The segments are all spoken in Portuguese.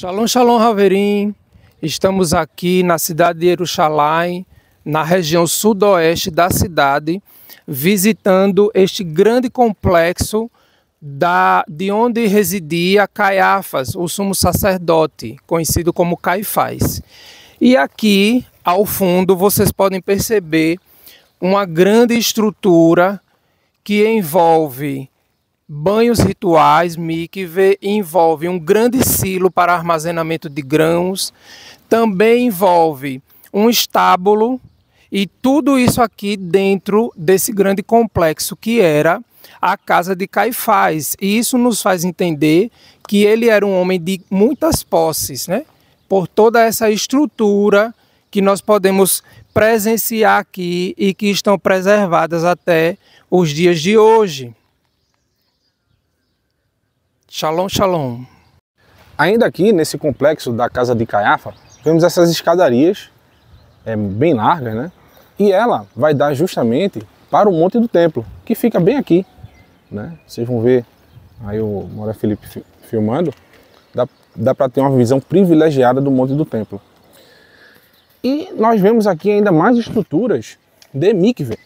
Shalom, shalom, Haverim. Estamos aqui na cidade de Jerusalém, na região sudoeste da cidade, visitando este grande complexo de onde residia Caiafas, o sumo sacerdote, conhecido como Caifás. E aqui, ao fundo, vocês podem perceber uma grande estrutura que envolve banhos rituais, mikve, envolve um grande silo para armazenamento de grãos, também envolve um estábulo e tudo isso aqui dentro desse grande complexo que era a casa de Caifás. E isso nos faz entender que ele era um homem de muitas posses, né? Por toda essa estrutura que nós podemos presenciar aqui e que estão preservadas até os dias de hoje. Shalom, shalom. Ainda aqui nesse complexo da casa de Caiafa, vemos essas escadarias bem largas, né? E ela vai dar justamente para o Monte do Templo, que fica bem aqui, né? Vocês vão ver aí o Mora Felipe filmando, dá para ter uma visão privilegiada do Monte do Templo. E nós vemos aqui ainda mais estruturas de mikve.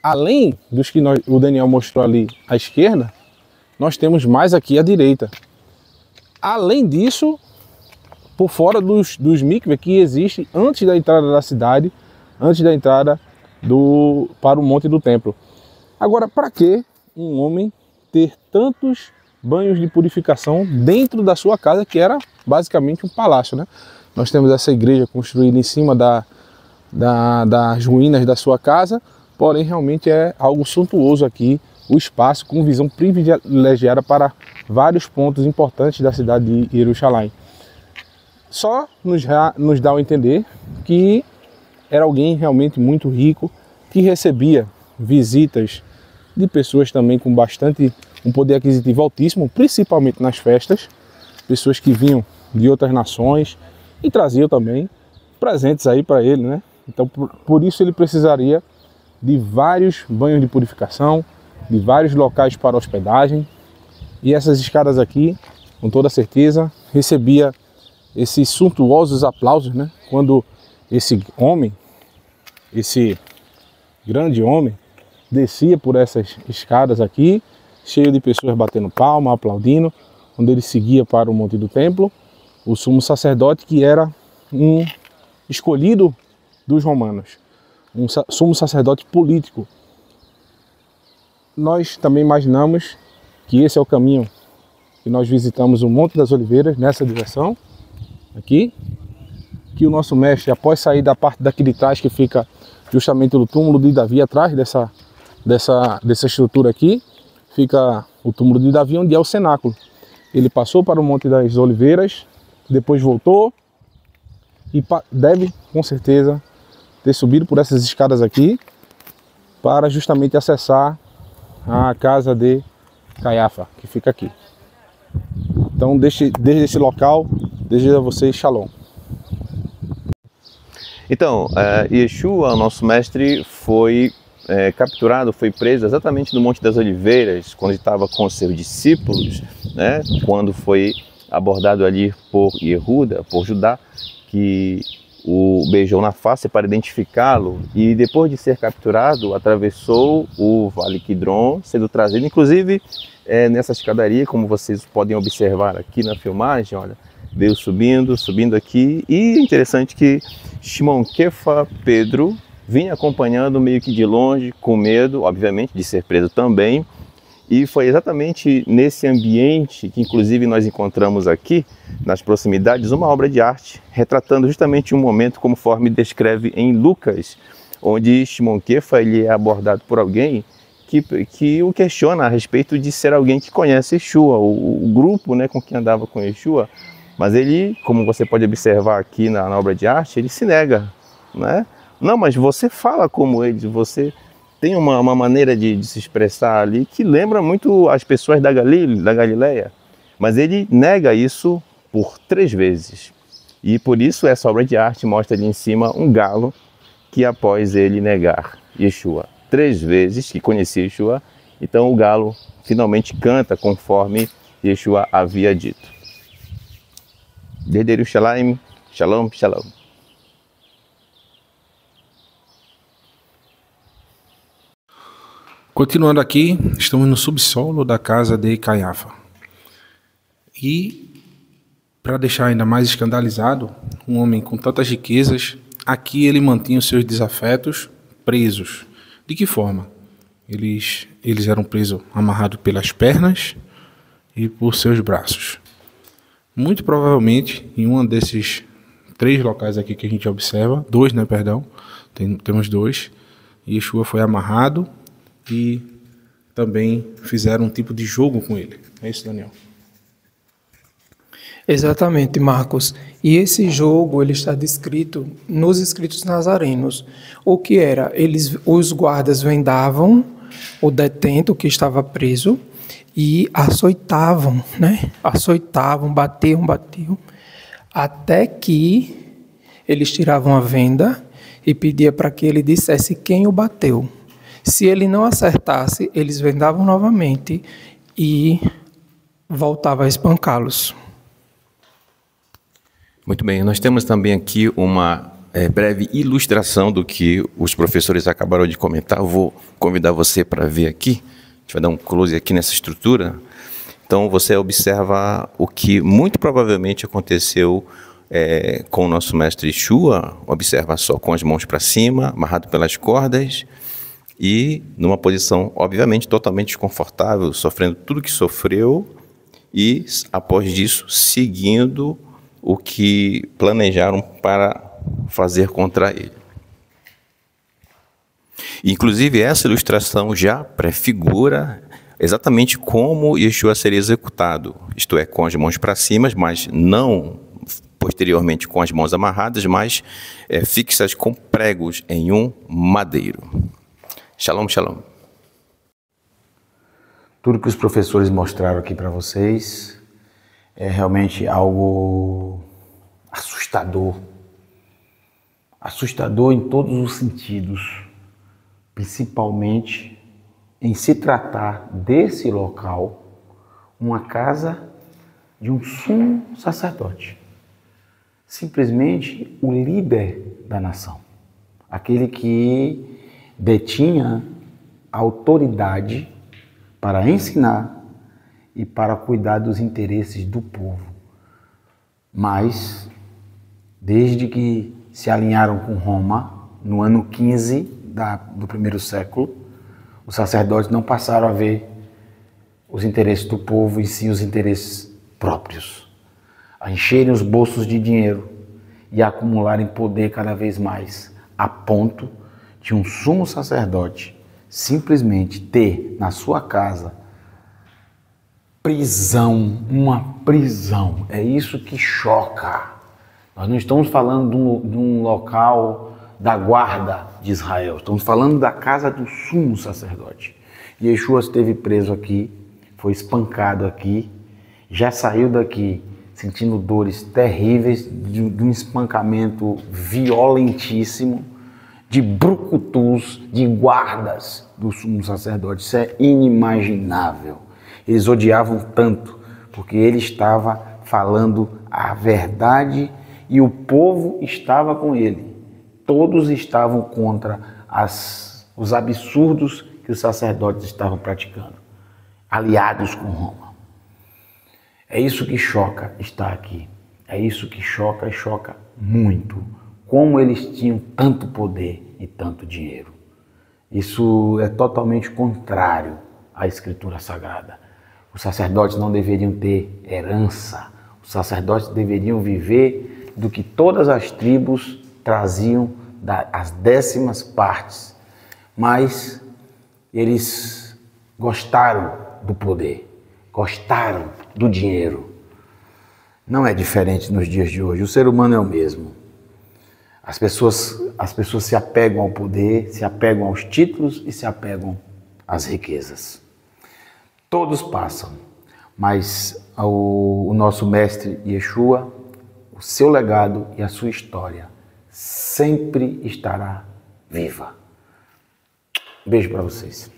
Além dos que o Daniel mostrou ali à esquerda, nós temos mais aqui à direita. Além disso, por fora dos mikve que existem antes da entrada da cidade, antes da entrada para o Monte do Templo. Agora, para que um homem ter tantos banhos de purificação dentro da sua casa, que era basicamente um palácio, né? Nós temos essa igreja construída em cima das ruínas da sua casa, porém realmente é algo suntuoso aqui, o espaço com visão privilegiada para vários pontos importantes da cidade de Jerusalém. Só nos dá a entender que era alguém realmente muito rico, que recebia visitas de pessoas também com um poder aquisitivo altíssimo, principalmente nas festas, pessoas que vinham de outras nações e traziam também presentes aí para ele, né? Então por isso ele precisaria de vários banhos de purificação, de vários locais para hospedagem, e essas escadas aqui, com toda certeza, recebia esses suntuosos aplausos, né? Quando esse grande homem, descia por essas escadas aqui, cheio de pessoas batendo palma, aplaudindo, quando ele seguia para o Monte do Templo, o sumo sacerdote, que era um escolhido dos romanos, um sumo sacerdote político. Nós também imaginamos que esse é o caminho que nós visitamos o Monte das Oliveiras, nessa direção, aqui, que o nosso mestre, após sair da parte daqui de trás, que fica justamente no túmulo de Davi, atrás dessa estrutura aqui, fica o túmulo de Davi, onde é o cenáculo. Ele passou para o Monte das Oliveiras, depois voltou e deve, com certeza, ter subido por essas escadas aqui, para justamente acessar a casa de Caiafa, que fica aqui. Então, desde esse local, desejo a vocês shalom. Então, Yeshua, nosso mestre, foi capturado, foi preso exatamente no Monte das Oliveiras, quando estava com seus discípulos, né? Quando foi abordado ali por Yehuda, por Judá, que o beijou na face para identificá-lo, e depois de ser capturado, atravessou o Vale Kidron, sendo trazido, inclusive nessa escadaria, como vocês podem observar aqui na filmagem, olha, veio subindo aqui, e interessante que Shimon Kefa, Pedro, vinha acompanhando meio que de longe, com medo, obviamente, de ser preso também. E foi exatamente nesse ambiente que, inclusive, nós encontramos aqui, nas proximidades, uma obra de arte, retratando justamente um momento conforme descreve em Lucas, onde Shimon Kefa, ele é abordado por alguém que o questiona a respeito de ser alguém que conhece Yeshua, o grupo, né, com quem andava com Yeshua. Mas ele, como você pode observar aqui na obra de arte, ele se nega, né? Não, mas você fala como eles, você tem uma maneira de se expressar ali que lembra muito as pessoas da Galileia. Mas ele nega isso por 3 vezes. E por isso essa obra de arte mostra ali em cima um galo que, após ele negar Yeshua 3 vezes, que conhecia Yeshua, então o galo finalmente canta conforme Yeshua havia dito. Desde Jerusalém, shalom, shalom. Continuando aqui, estamos no subsolo da casa de Caiafa. E, para deixar ainda mais escandalizado, um homem com tantas riquezas, aqui ele mantinha os seus desafetos presos. De que forma? Eles eram presos amarrados pelas pernas e por seus braços. Muito provavelmente, em um desses 3 locais aqui que a gente observa, 2, né, perdão, temos 2, Yeshua foi amarrado e também fizeram um tipo de jogo com ele. É isso, Daniel? Exatamente, Marcos. E esse jogo ele está descrito nos escritos nazarenos. O que era? Os guardas vendavam o detento que estava preso e açoitavam, né? Açoitavam, batiam, até que eles tiravam a venda e pedia para que ele dissesse quem o bateu. Se ele não acertasse, eles vendavam novamente e voltavam a espancá-los. Muito bem, nós temos também aqui uma breve ilustração do que os professores acabaram de comentar. Eu vou convidar você para ver aqui. A gente vai dar um close aqui nessa estrutura. Então você observa o que muito provavelmente aconteceu com o nosso mestre Yeshua. Observa só com as mãos para cima, amarrado pelas cordas e numa posição, obviamente, totalmente desconfortável, sofrendo tudo que sofreu e, após disso, seguindo o que planejaram para fazer contra ele. Inclusive, essa ilustração já prefigura exatamente como Yeshua seria executado, isto é, com as mãos para cima, mas não posteriormente com as mãos amarradas, mas fixas com pregos em um madeiro. Shalom, shalom. Tudo que os professores mostraram aqui para vocês é realmente algo assustador. Assustador em todos os sentidos, principalmente em se tratar desse local, uma casa de um sumo sacerdote. Simplesmente o líder da nação, aquele que detinha a autoridade para ensinar e para cuidar dos interesses do povo. Mas, desde que se alinharam com Roma, no ano 15 do primeiro século, os sacerdotes não passaram a ver os interesses do povo e sim os interesses próprios, a encherem os bolsos de dinheiro e a acumularem poder cada vez mais, a ponto de um sumo sacerdote simplesmente ter na sua casa prisão, uma prisão. É isso que choca. Nós não estamos falando de um local da guarda de Israel, estamos falando da casa do sumo sacerdote. Yeshua esteve preso aqui, foi espancado aqui, já saiu daqui sentindo dores terríveis de um espancamento violentíssimo, de brucutus, de guardas do sumo sacerdote. Isso é inimaginável. Eles odiavam tanto, porque ele estava falando a verdade e o povo estava com ele. Todos estavam contra os absurdos que os sacerdotes estavam praticando, aliados com Roma. É isso que choca estar aqui. É isso que choca e choca muito. Como eles tinham tanto poder e tanto dinheiro. Isso é totalmente contrário à Escritura Sagrada. Os sacerdotes não deveriam ter herança. Os sacerdotes deveriam viver do que todas as tribos traziam, as 10ª partes. Mas eles gostaram do poder, gostaram do dinheiro. Não é diferente nos dias de hoje. O ser humano é o mesmo. As pessoas se apegam ao poder, se apegam aos títulos e se apegam às riquezas. Todos passam, mas o nosso mestre Yeshua, o seu legado e a sua história sempre estará viva. Beijo para vocês.